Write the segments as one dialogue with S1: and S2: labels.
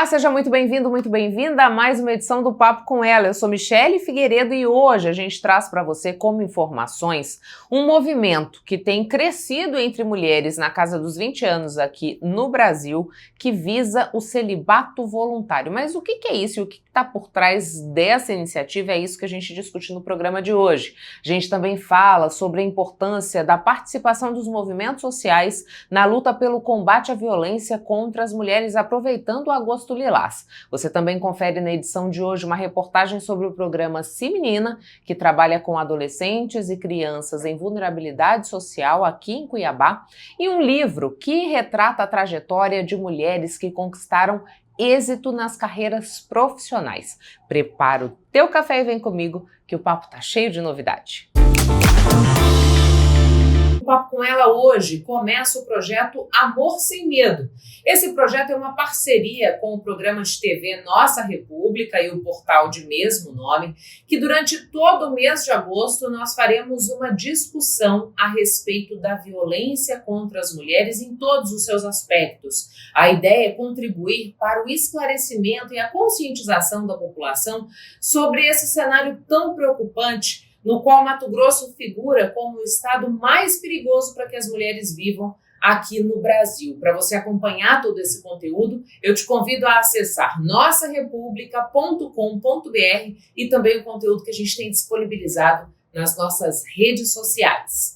S1: Olá, seja muito bem-vindo, muito bem-vinda a mais uma edição do Papo com Ela. Eu sou Michele Figueiredo e hoje a gente traz para você como informações um movimento que tem crescido entre mulheres na casa dos 20 anos aqui no Brasil, que visa o celibato voluntário. Mas o que é isso e o que está por trás dessa iniciativa? É isso que a gente discute no programa de hoje. A gente também fala sobre a importância da participação dos movimentos sociais na luta pelo combate à violência contra as mulheres, aproveitando o Agosto Lilás. Você também confere na edição de hoje uma reportagem sobre o programa Se Menina, que trabalha com adolescentes e crianças em vulnerabilidade social aqui em Cuiabá, e um livro que retrata a trajetória de mulheres que conquistaram êxito nas carreiras profissionais. Prepara o teu café e vem comigo que o papo tá cheio de novidade. O Papo com Ela hoje começa o projeto Amor Sem Medo. Esse projeto é uma parceria com o programa de TV Nossa República e o portal de mesmo nome, que durante todo o mês de agosto nós faremos uma discussão a respeito da violência contra as mulheres em todos os seus aspectos. A ideia é contribuir para o esclarecimento e a conscientização da população sobre esse cenário tão preocupante, no qual Mato Grosso figura como o estado mais perigoso para que as mulheres vivam aqui no Brasil. Para você acompanhar todo esse conteúdo, eu te convido a acessar nossarepublica.com.br e também o conteúdo que a gente tem disponibilizado nas nossas redes sociais.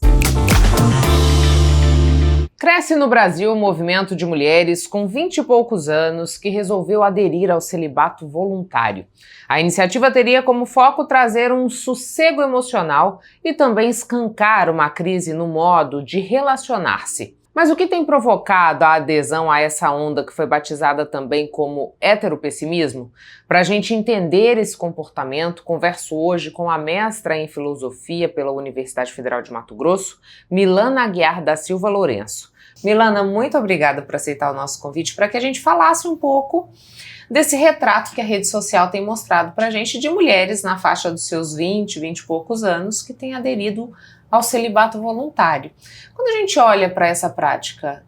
S1: Cresce no Brasil o movimento de mulheres com 20 e poucos anos que resolveu aderir ao celibato voluntário. A iniciativa teria como foco trazer um sossego emocional e também escancar uma crise no modo de relacionar-se. Mas o que tem provocado a adesão a essa onda que foi batizada também como heteropessimismo? Para a gente entender esse comportamento, converso hoje com a mestra em filosofia pela Universidade Federal de Mato Grosso, Milana Aguiar da Silva Lourenço. Milana, muito obrigada por aceitar o nosso convite para que a gente falasse um pouco desse retrato que a rede social tem mostrado para a gente de mulheres na faixa dos seus 20 e poucos anos que têm aderido ao celibato voluntário. Quando a gente olha para essa prática,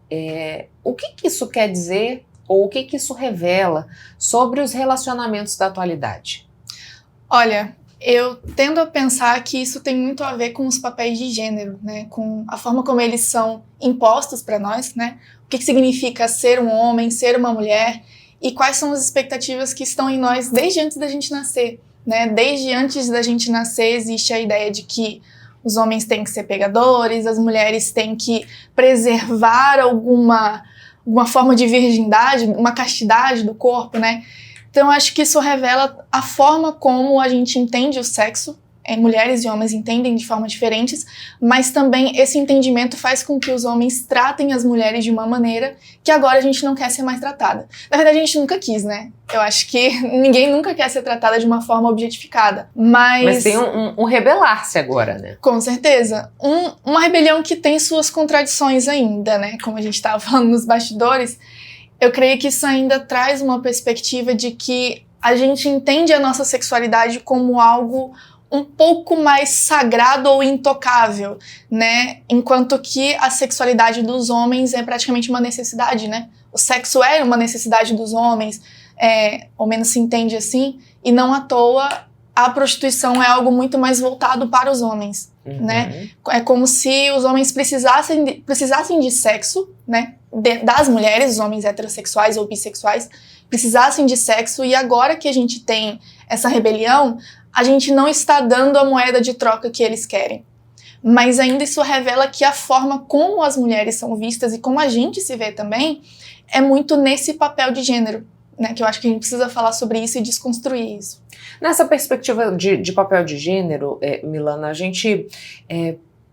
S1: o que isso quer dizer ou o que isso revela sobre os relacionamentos da atualidade?
S2: Olha, eu tendo a pensar que isso tem muito a ver com os papéis de gênero, né? Com a forma como eles são impostos para nós, né? O que significa ser um homem, ser uma mulher e quais são as expectativas que estão em nós desde antes da gente nascer, né? Desde antes da gente nascer existe a ideia de que os homens têm que ser pegadores, as mulheres têm que preservar alguma forma de virgindade, uma castidade do corpo, né? Então, acho que isso revela a forma como a gente entende o sexo. Mulheres e homens entendem de formas diferentes, mas também esse entendimento faz com que os homens tratem as mulheres de uma maneira que agora a gente não quer ser mais tratada. Na verdade, a gente nunca quis, né? Eu acho que ninguém nunca quer ser tratada de uma forma objetificada. Mas
S1: tem um rebelar-se agora, né?
S2: Com certeza. Uma rebelião que tem suas contradições ainda, né? Como a gente estava falando nos bastidores, eu creio que isso ainda traz uma perspectiva de que a gente entende a nossa sexualidade como algo um pouco mais sagrado ou intocável, né? Enquanto que a sexualidade dos homens é praticamente uma necessidade, né? O sexo é uma necessidade dos homens, ou menos se entende assim, e não à toa a prostituição é algo muito mais voltado para os homens, né? É como se os homens precisassem de sexo, né? Das mulheres, os homens heterossexuais ou bissexuais, precisassem de sexo, e agora que a gente tem essa rebelião, a gente não está dando a moeda de troca que eles querem. Mas ainda isso revela que a forma como as mulheres são vistas e como a gente se vê também é muito nesse papel de gênero, né? Que eu acho que a gente precisa falar sobre isso e desconstruir isso.
S1: Nessa perspectiva de papel de gênero, Milana, a gente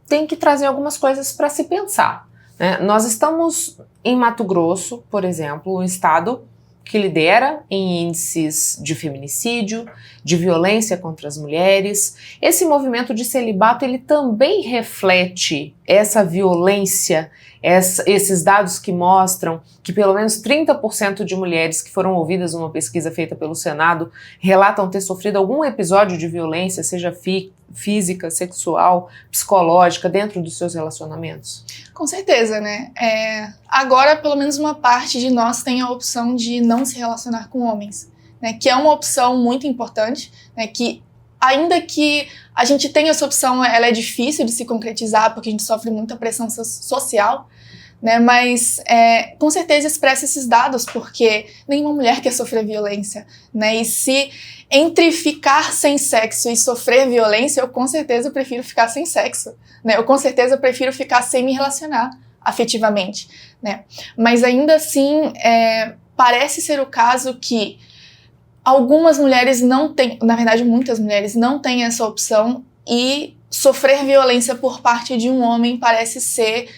S1: tem que trazer algumas coisas para se pensar, né? Nós estamos em Mato Grosso, por exemplo, um estado que lidera em índices de feminicídio, de violência contra as mulheres. Esse movimento de celibato, ele também reflete essa violência, esses dados que mostram que pelo menos 30% de mulheres que foram ouvidas numa pesquisa feita pelo Senado relatam ter sofrido algum episódio de violência, seja física, sexual, psicológica, dentro dos seus relacionamentos?
S2: Com certeza, né? Agora, pelo menos uma parte de nós tem a opção de não se relacionar com homens, né? Que é uma opção muito importante, né? Que ainda que a gente tenha essa opção, ela é difícil de se concretizar porque a gente sofre muita pressão social, né? Mas com certeza expressa esses dados, porque nenhuma mulher quer sofrer violência, né? E se entre ficar sem sexo e sofrer violência, eu com certeza prefiro ficar sem sexo, né? Eu com certeza prefiro ficar sem me relacionar afetivamente, né? Mas ainda assim, parece ser o caso que algumas mulheres não têm, na verdade muitas mulheres não têm essa opção, e sofrer violência por parte de um homem parece ser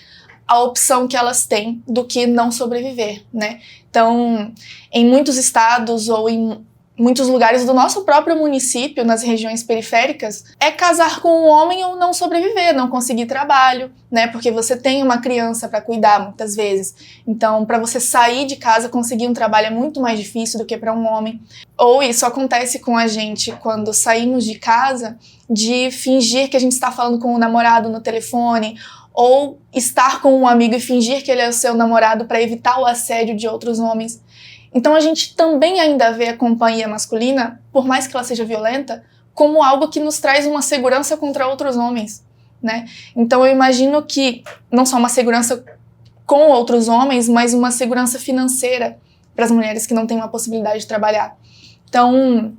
S2: a opção que elas têm do que não sobreviver, né? Então, em muitos estados ou em muitos lugares do nosso próprio município, nas regiões periféricas, é casar com um homem ou não sobreviver, não conseguir trabalho, né? Porque você tem uma criança para cuidar muitas vezes. Então, para você sair de casa, conseguir um trabalho é muito mais difícil do que para um homem. Ou isso acontece com a gente quando saímos de casa, de fingir que a gente está falando com o namorado no telefone, ou estar com um amigo e fingir que ele é o seu namorado para evitar o assédio de outros homens. Então a gente também ainda vê a companhia masculina, por mais que ela seja violenta, como algo que nos traz uma segurança contra outros homens, né? Então eu imagino que não só uma segurança com outros homens, mas uma segurança financeira para as mulheres que não têm uma possibilidade de trabalhar. Então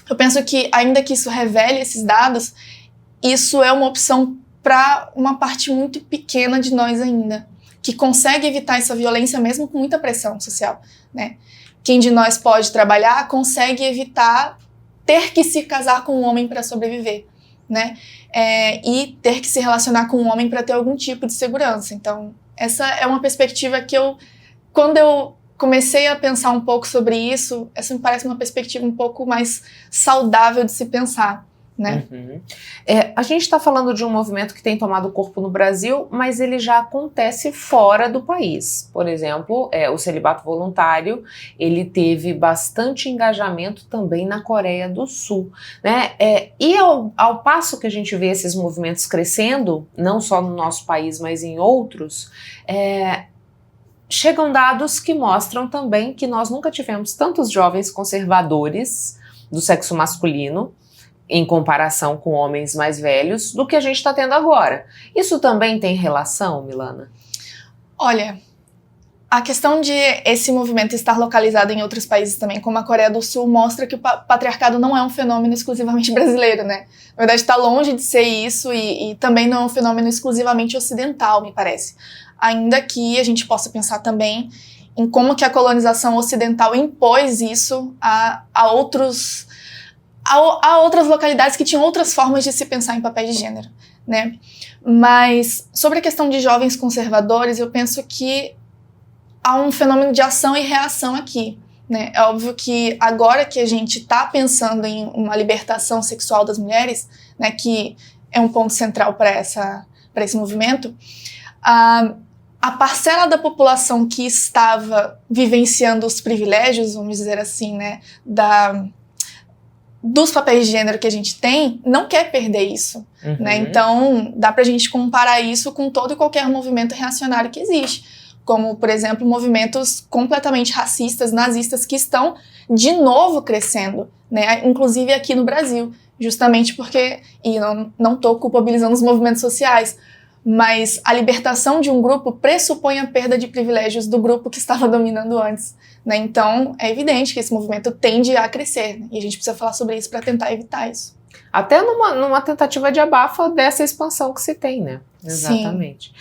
S2: eu penso que, ainda que isso revele esses dados, isso é uma opção para uma parte muito pequena de nós ainda, que consegue evitar essa violência mesmo com muita pressão social, né? Quem de nós pode trabalhar consegue evitar ter que se casar com um homem para sobreviver, né? E ter que se relacionar com um homem para ter algum tipo de segurança. Então, essa é uma perspectiva que quando eu comecei a pensar um pouco sobre isso, essa me parece uma perspectiva um pouco mais saudável de se pensar, né?
S1: Uhum. A gente está falando de um movimento que tem tomado corpo no Brasil, mas ele já acontece fora do país. Por exemplo, o celibato voluntário, ele teve bastante engajamento também na Coreia do Sul, né? E ao passo que a gente vê esses movimentos crescendo, não só no nosso país, mas em outros, chegam dados que mostram também que nós nunca tivemos tantos jovens conservadores do sexo masculino, em comparação com homens mais velhos, do que a gente está tendo agora. Isso também tem relação, Milana?
S2: Olha, a questão de esse movimento estar localizado em outros países também, como a Coreia do Sul, mostra que o patriarcado não é um fenômeno exclusivamente brasileiro, né? Na verdade, está longe de ser isso, e também não é um fenômeno exclusivamente ocidental, me parece. Ainda que a gente possa pensar também em como que a colonização ocidental impôs isso a outras localidades que tinham outras formas de se pensar em papéis de gênero, né? Mas sobre a questão de jovens conservadores, eu penso que há um fenômeno de ação e reação aqui, né? É óbvio que agora que a gente está pensando em uma libertação sexual das mulheres, né, que é um ponto central para esse movimento, a parcela da população que estava vivenciando os privilégios, vamos dizer assim, né, dos papéis de gênero que a gente tem, não quer perder isso, né? Então, dá pra gente comparar isso com todo e qualquer movimento reacionário que existe, como, por exemplo, movimentos completamente racistas, nazistas, que estão, de novo, crescendo, né? Inclusive aqui no Brasil, justamente porque, e não tô culpabilizando os movimentos sociais, mas a libertação de um grupo pressupõe a perda de privilégios do grupo que estava dominando antes, né? Então, é evidente que esse movimento tende a crescer, né? E a gente precisa falar sobre isso para tentar evitar isso.
S1: Até numa tentativa de abafa dessa expansão que se tem, né? Exatamente.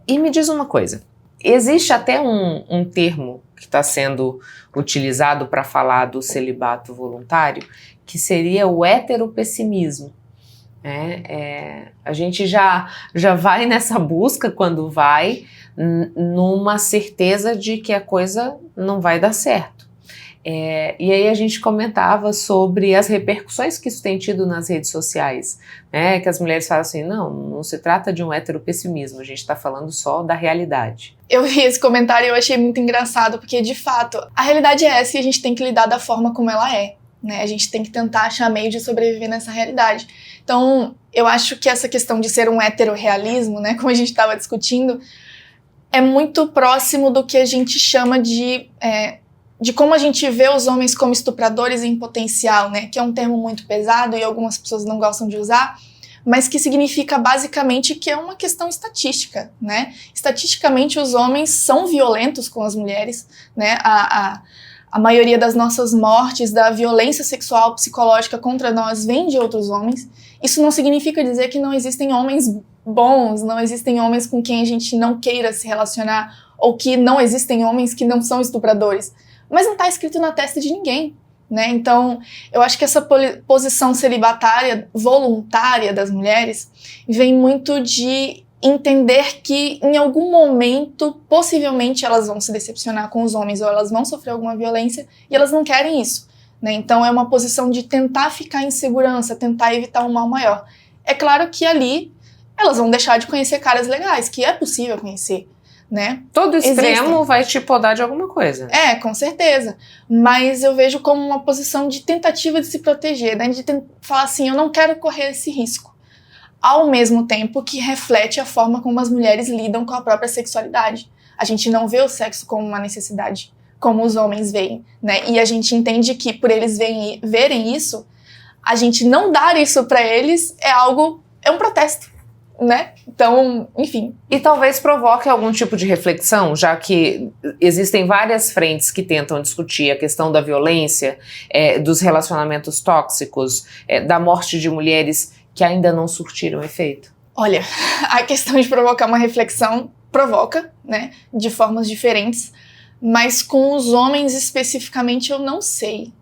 S1: E me diz uma coisa, existe até um termo que está sendo utilizado para falar do celibato voluntário, que seria o heteropessimismo. A gente já vai nessa busca quando vai numa certeza de que a coisa não vai dar certo. E aí a gente comentava sobre as repercussões que isso tem tido nas redes sociais, né? Que as mulheres falam assim, não se trata de um heteropessimismo, a gente está falando só da realidade.
S2: Eu vi esse comentário e eu achei muito engraçado, porque de fato, a realidade é essa e a gente tem que lidar da forma como ela é, né? A gente tem que tentar achar meio de sobreviver nessa realidade. Então, eu acho que essa questão de ser um heterorrealismo, né, como a gente estava discutindo, é muito próximo do que a gente chama de como a gente vê os homens como estupradores em potencial, né? Que é um termo muito pesado e algumas pessoas não gostam de usar, mas que significa basicamente que é uma questão estatística, né? Estatisticamente, os homens são violentos com as mulheres, né? A maioria das nossas mortes, da violência sexual, psicológica contra nós vem de outros homens. Isso não significa dizer que não existem homens bons, não existem homens com quem a gente não queira se relacionar, ou que não existem homens que não são estupradores. Mas não está escrito na testa de ninguém, né? Então, eu acho que essa posição celibatária, voluntária das mulheres, vem muito de entender que em algum momento, possivelmente, elas vão se decepcionar com os homens ou elas vão sofrer alguma violência e elas não querem isso, né? Então é uma posição de tentar ficar em segurança, tentar evitar um mal maior. É claro que ali elas vão deixar de conhecer caras legais, que é possível conhecer, né?
S1: Todo extremo vai te podar de alguma coisa.
S2: Com certeza. Mas eu vejo como uma posição de tentativa de se proteger, né? De falar assim, eu não quero correr esse risco. Ao mesmo tempo que reflete a forma como as mulheres lidam com a própria sexualidade. A gente não vê o sexo como uma necessidade, como os homens veem, né? E a gente entende que por eles verem isso, a gente não dar isso pra eles é um protesto, né? Então, enfim.
S1: E talvez provoque algum tipo de reflexão, já que existem várias frentes que tentam discutir a questão da violência, dos relacionamentos tóxicos, da morte de mulheres que ainda não surtiram efeito?
S2: Olha, a questão de provocar uma reflexão provoca, né, de formas diferentes, mas com os homens especificamente eu não sei,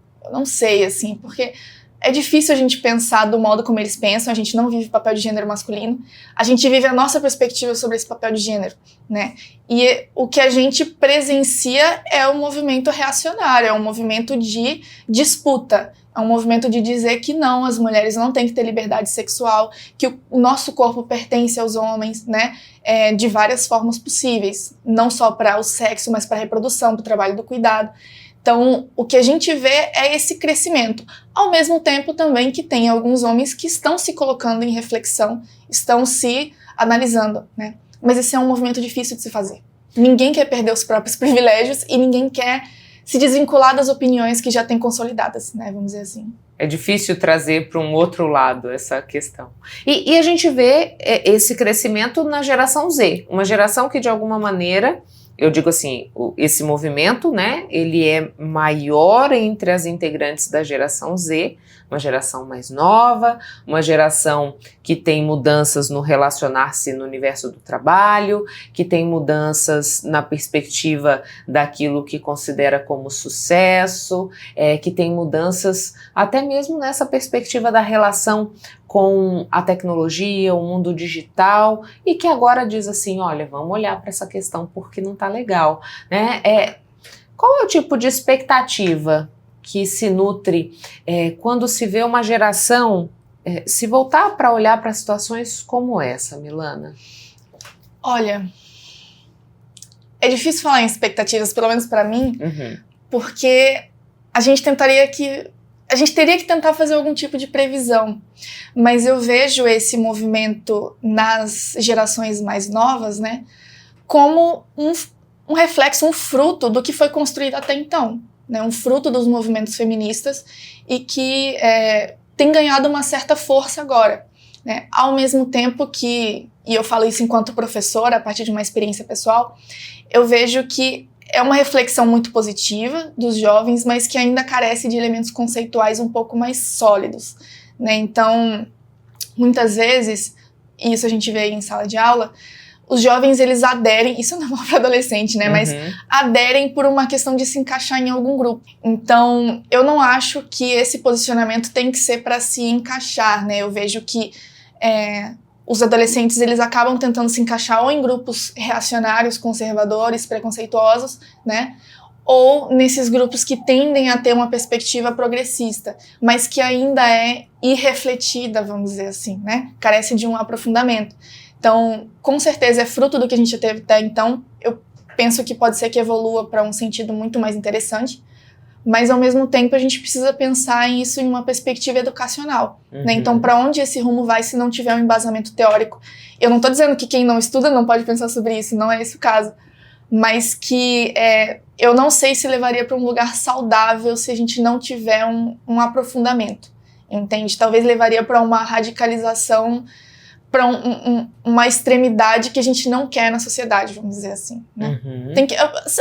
S2: assim, porque é difícil a gente pensar do modo como eles pensam, a gente não vive o papel de gênero masculino, a gente vive a nossa perspectiva sobre esse papel de gênero, né, e o que a gente presencia é um movimento reacionário, é um movimento de disputa, é um movimento de dizer que não, as mulheres não têm que ter liberdade sexual, que o nosso corpo pertence aos homens, né, de várias formas possíveis, não só para o sexo, mas para a reprodução, para o trabalho do cuidado. Então, o que a gente vê é esse crescimento, ao mesmo tempo também que tem alguns homens que estão se colocando em reflexão, estão se analisando, né, mas esse é um movimento difícil de se fazer. Ninguém quer perder os próprios privilégios e ninguém quer se desvincular das opiniões que já têm consolidadas, né, vamos dizer assim.
S1: É difícil trazer para um outro lado essa questão. E a gente vê esse crescimento na geração Z, uma geração que de alguma maneira, eu digo assim, esse movimento, né, ele é maior entre as integrantes da geração Z, uma geração mais nova, uma geração que tem mudanças no relacionar-se no universo do trabalho, que tem mudanças na perspectiva daquilo que considera como sucesso, que tem mudanças até mesmo nessa perspectiva da relação com a tecnologia, o mundo digital, e que agora diz assim, olha, vamos olhar para essa questão porque não está legal, né? Qual é o tipo de expectativa que se nutre quando se vê uma geração se voltar para olhar para situações como essa, Milana?
S2: Olha, é difícil falar em expectativas, pelo menos para mim, porque a gente teria que tentar fazer algum tipo de previsão, mas eu vejo esse movimento nas gerações mais novas, né, como um reflexo, um fruto do que foi construído até então, né, um fruto dos movimentos feministas e que tem ganhado uma certa força agora, né, ao mesmo tempo que, e eu falo isso enquanto professora, a partir de uma experiência pessoal, eu vejo que é uma reflexão muito positiva dos jovens, mas que ainda carece de elementos conceituais um pouco mais sólidos, né? Então, muitas vezes, e isso a gente vê em sala de aula, os jovens, eles aderem, isso não é para adolescente, né? Mas aderem por uma questão de se encaixar em algum grupo. Então, eu não acho que esse posicionamento tem que ser para se encaixar, né? Eu vejo que os adolescentes, eles acabam tentando se encaixar ou em grupos reacionários, conservadores, preconceituosos, né? ou nesses grupos que tendem a ter uma perspectiva progressista, mas que ainda é irrefletida, vamos dizer assim, né? Carece de um aprofundamento. Então, com certeza é fruto do que a gente teve até então. Eu penso que pode ser que evolua para um sentido muito mais interessante, mas ao mesmo tempo a gente precisa pensar isso em uma perspectiva educacional, né? Então, para onde esse rumo vai se não tiver um embasamento teórico? Eu não estou dizendo que quem não estuda não pode pensar sobre isso, não é esse o caso, mas que eu não sei se levaria para um lugar saudável se a gente não tiver um aprofundamento, entende? Talvez levaria para uma radicalização, para uma extremidade que a gente não quer na sociedade, vamos dizer assim, né?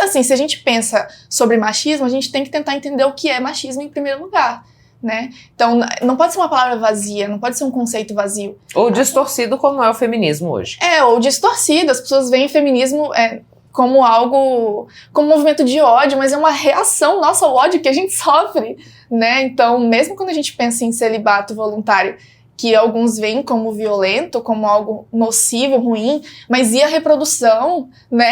S2: Assim, se a gente pensa sobre machismo, a gente tem que tentar entender o que é machismo em primeiro lugar, né? Então, não pode ser uma palavra vazia, não pode ser um conceito vazio.
S1: Ou distorcido, como é o feminismo hoje.
S2: Ou distorcido. As pessoas veem feminismo como algo, como um movimento de ódio, mas é uma reação nossa ao ódio que a gente sofre, né? Então, mesmo quando a gente pensa em celibato voluntário, que alguns veem como violento, como algo nocivo, ruim, mas e a reprodução, né?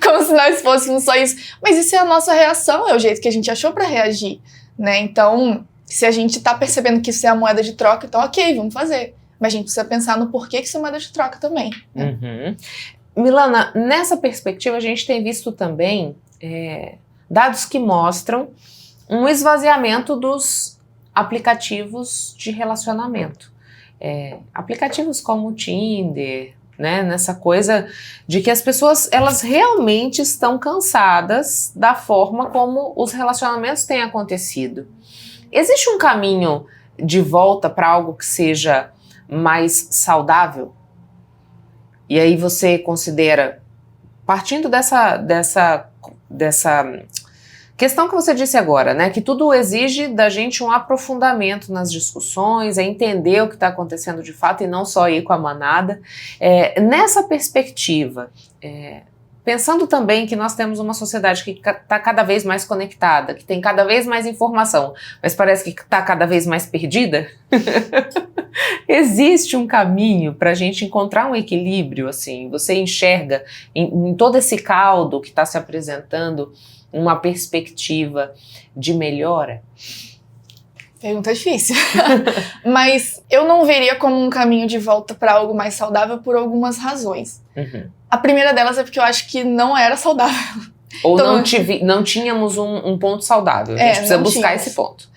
S2: Como se nós fôssemos só isso. Mas isso é a nossa reação, é o jeito que a gente achou para reagir, né? Então, se a gente tá percebendo que isso é a moeda de troca, então ok, vamos fazer. Mas a gente precisa pensar no porquê que isso é moeda de troca também, né?
S1: Milana, nessa perspectiva a gente tem visto também dados que mostram um esvaziamento dos aplicativos de relacionamento. Aplicativos como o Tinder, né, nessa coisa de que as pessoas, elas realmente estão cansadas da forma como os relacionamentos têm acontecido. Existe um caminho de volta para algo que seja mais saudável? E aí você considera, partindo dessa questão que você disse agora, né, que tudo exige da gente um aprofundamento nas discussões, entender o que está acontecendo de fato e não só ir com a manada. Nessa perspectiva, pensando também que nós temos uma sociedade que está cada vez mais conectada, que tem cada vez mais informação, mas parece que está cada vez mais perdida, existe um caminho para a gente encontrar um equilíbrio, assim? Você enxerga em todo esse caldo que está se apresentando uma perspectiva de melhora?
S2: Pergunta difícil. Mas eu não veria como um caminho de volta para algo mais saudável por algumas razões. A primeira delas é porque eu acho que não era saudável.
S1: Ou então, não tínhamos um ponto saudável. A gente precisa buscar esse ponto.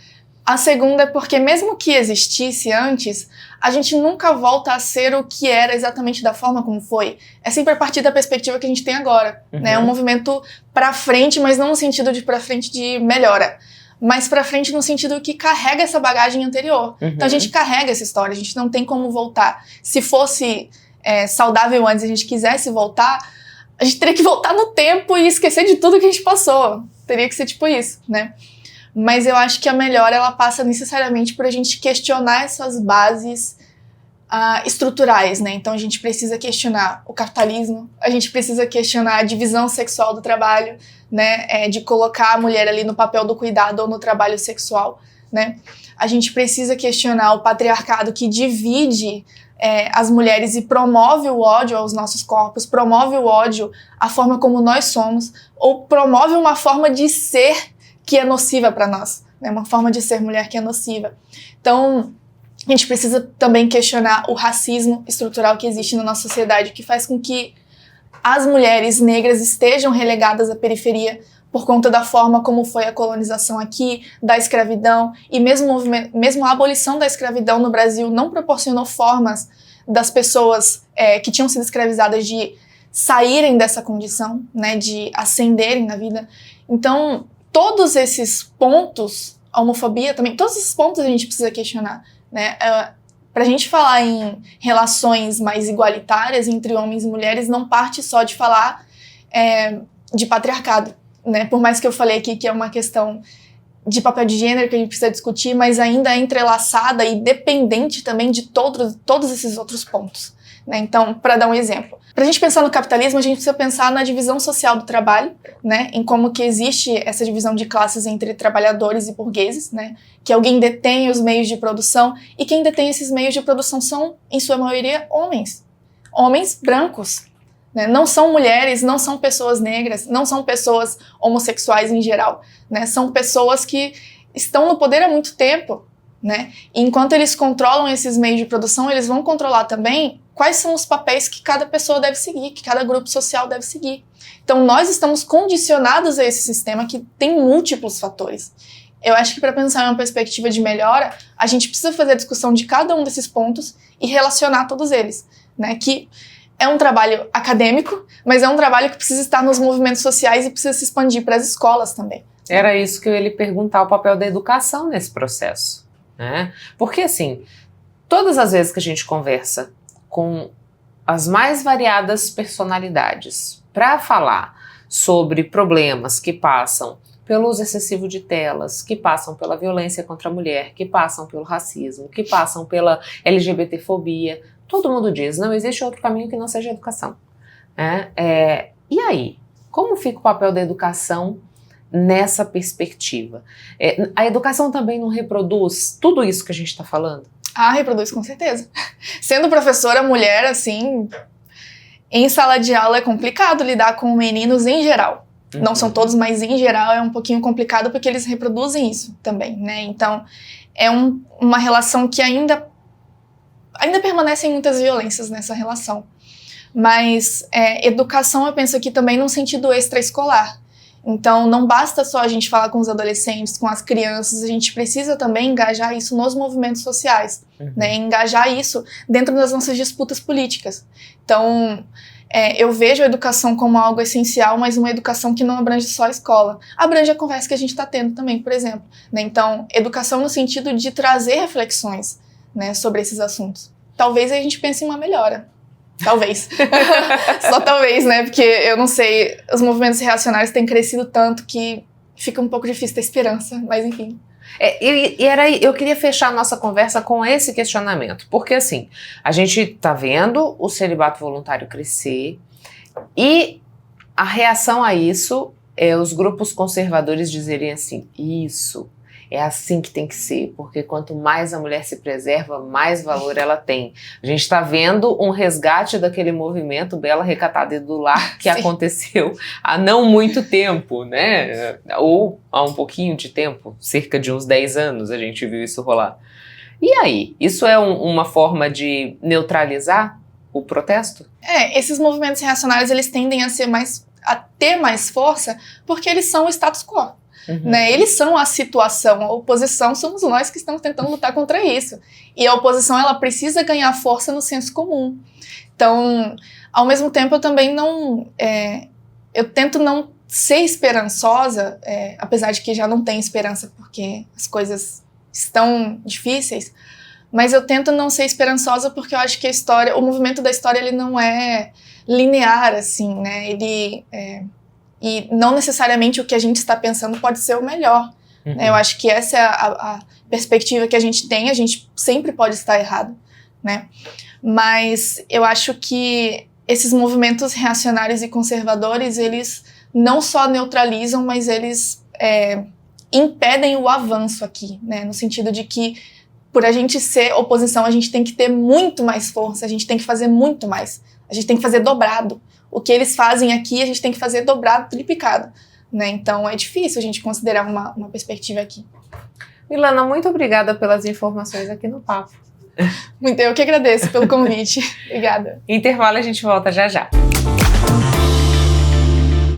S2: A segunda é porque mesmo que existisse antes, a gente nunca volta a ser o que era exatamente da forma como foi. É sempre a partir da perspectiva que a gente tem agora. Né? É um movimento pra frente, mas não no sentido de pra frente de melhora, mas pra frente no sentido que carrega essa bagagem anterior. Então a gente carrega essa história, a gente não tem como voltar. Se fosse saudável antes e a gente quisesse voltar, a gente teria que voltar no tempo e esquecer de tudo que a gente passou. Teria que ser tipo isso, né? Mas eu acho que a melhora, ela passa necessariamente por a gente questionar essas bases estruturais, né? Então a gente precisa questionar o capitalismo, a gente precisa questionar a divisão sexual do trabalho, né? De colocar a mulher ali no papel do cuidado ou no trabalho sexual, né? A gente precisa questionar o patriarcado que divide as mulheres e promove o ódio aos nossos corpos, promove o ódio à forma como nós somos, ou promove uma forma de ser que é nociva para nós, né? Uma forma de ser mulher que é nociva. Então, a gente precisa também questionar o racismo estrutural que existe na nossa sociedade, que faz com que as mulheres negras estejam relegadas à periferia por conta da forma como foi a colonização aqui, da escravidão, e mesmo a abolição da escravidão no Brasil não proporcionou formas das pessoas que tinham sido escravizadas de saírem dessa condição, né, de ascenderem na vida. Então, todos esses pontos, a homofobia também, todos esses pontos a gente precisa questionar, né? Pra gente falar em relações mais igualitárias entre homens e mulheres, não parte só de falar de patriarcado, né? Por mais que eu falei aqui que é uma questão de papel de gênero que a gente precisa discutir, mas ainda é entrelaçada e dependente também de todos esses outros pontos, né? Então, para dar um exemplo, para a gente pensar no capitalismo, a gente precisa pensar na divisão social do trabalho, né? Em como que existe essa divisão de classes entre trabalhadores e burgueses, né? Que alguém detém os meios de produção, e quem detém esses meios de produção são, em sua maioria, homens. Homens brancos, né? Não são mulheres, não são pessoas negras, não são pessoas homossexuais em geral, né? São pessoas que estão no poder há muito tempo, né? E enquanto eles controlam esses meios de produção, eles vão controlar também quais são os papéis que cada pessoa deve seguir, que cada grupo social deve seguir. Então nós estamos condicionados a esse sistema que tem múltiplos fatores. Eu acho que para pensar em uma perspectiva de melhora, a gente precisa fazer a discussão de cada um desses pontos e relacionar todos eles, né? Que é um trabalho acadêmico, mas é um trabalho que precisa estar nos movimentos sociais e precisa se expandir para as escolas também.
S1: Era isso que eu ia lhe perguntar, o papel da educação nesse processo, né? Porque, assim, todas as vezes que a gente conversa com as mais variadas personalidades para falar sobre problemas que passam pelo uso excessivo de telas, que passam pela violência contra a mulher, que passam pelo racismo, que passam pela LGBTfobia, todo mundo diz, não existe outro caminho que não seja a educação. E aí, como fica o papel da educação nessa perspectiva? A educação também não reproduz tudo isso que a gente está falando?
S2: Ah, reproduz com certeza. Sendo professora mulher, assim, em sala de aula é complicado lidar com meninos em geral. Não são todos, mas em geral é um pouquinho complicado porque eles reproduzem isso também, né? Então, é uma relação que ainda permanecem muitas violências nessa relação. Mas educação eu penso aqui também num sentido extraescolar. Então, não basta só a gente falar com os adolescentes, com as crianças, a gente precisa também engajar isso nos movimentos sociais, né? Engajar isso dentro das nossas disputas políticas. Então, eu vejo a educação como algo essencial, mas uma educação que não abrange só a escola. Abrange a conversa que a gente está tendo também, por exemplo, né? Então, educação no sentido de trazer reflexões, né, sobre esses assuntos. Talvez a gente pense em uma melhora. Talvez. Só talvez, né? Porque eu não sei, os movimentos reacionários têm crescido tanto que fica um pouco difícil ter esperança, mas enfim.
S1: Eu queria fechar a nossa conversa com esse questionamento, porque assim, a gente tá vendo o celibato voluntário crescer e a reação a isso é os grupos conservadores dizerem assim, isso é assim que tem que ser, porque quanto mais a mulher se preserva, mais valor ela tem. A gente está vendo um resgate daquele movimento Bela Recatada e do Lar que aconteceu há não muito tempo, né? Ou há um pouquinho de tempo, cerca de uns 10 anos a gente viu isso rolar. E aí, isso é uma forma de neutralizar o protesto?
S2: Esses movimentos reacionários, eles tendem a ter mais força porque eles são o status quo. Né? Eles são a situação, a oposição somos nós que estamos tentando lutar contra isso. E a oposição, ela precisa ganhar força no senso comum. Então, ao mesmo tempo, eu também não... eu tento não ser esperançosa, apesar de que já não tenho esperança porque as coisas estão difíceis, mas eu tento não ser esperançosa porque eu acho que o movimento da história, ele não é linear, assim, né? E não necessariamente o que a gente está pensando pode ser o melhor. Né? Eu acho que essa é a perspectiva que a gente tem, a gente sempre pode estar errado, né? Mas eu acho que esses movimentos reacionários e conservadores, eles não só neutralizam, mas eles impedem o avanço aqui, né? No sentido de que, por a gente ser oposição, a gente tem que ter muito mais força, a gente tem que fazer muito mais, a gente tem que fazer dobrado. O que eles fazem aqui, a gente tem que fazer dobrado, triplicado, né? Então, é difícil a gente considerar uma perspectiva aqui.
S1: Milana, muito obrigada pelas informações aqui no Papo.
S2: Eu que agradeço pelo convite. Obrigada.
S1: Intervalo, a gente volta já já.